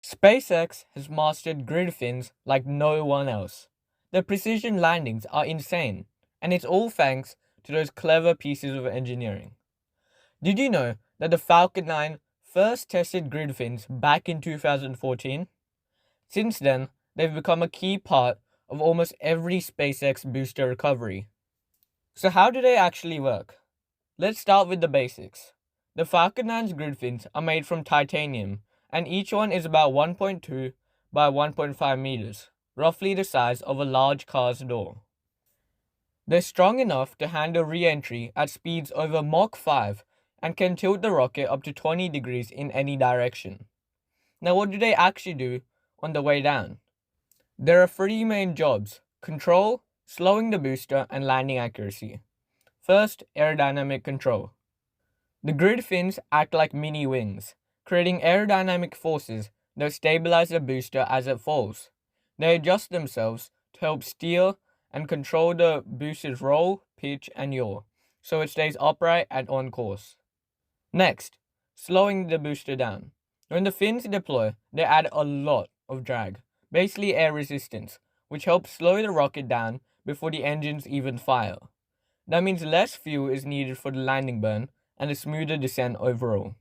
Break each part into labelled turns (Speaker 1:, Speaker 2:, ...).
Speaker 1: SpaceX has mastered grid fins like no one else. Their precision landings are insane, and it's all thanks to those clever pieces of engineering. Did you know that the Falcon 9 first tested grid fins back in 2014? Since then, they've become a key part of almost every SpaceX booster recovery. So, how do they actually work? Let's start with the basics. The Falcon 9's grid fins are made from titanium, and each one is about 1.2 by 1.5 meters, roughly the size of a large car's door. They're strong enough to handle re-entry at speeds over Mach 5 and can tilt the rocket up to 20 degrees in any direction. Now, what do they actually do on the way down? There are three main jobs: control, slowing the booster, and landing accuracy. First, aerodynamic control. The grid fins act like mini wings, creating aerodynamic forces that stabilize the booster as it falls. They adjust themselves to help steer and control the booster's roll, pitch, and yaw, so it stays upright and on course. Next, slowing the booster down. When the fins deploy, they add a lot of drag, basically air resistance, which helps slow the rocket down before the engines even fire. That means less fuel is needed for the landing burn and a smoother descent overall.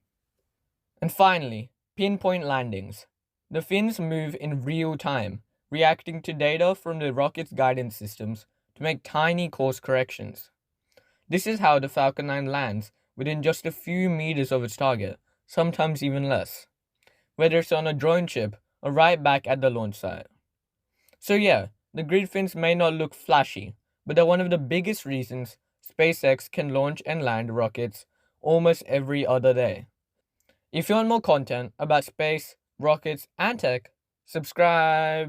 Speaker 1: And finally, pinpoint landings. The fins move in real time, reacting to data from the rocket's guidance systems to make tiny course corrections. This is how the Falcon 9 lands within just a few meters of its target, sometimes even less, whether it's on a drone ship or right back at the launch site. So yeah, the grid fins may not look flashy, but they're one of the biggest reasons SpaceX can launch and land rockets almost every other day. If you want more content about space, rockets, and tech, subscribe.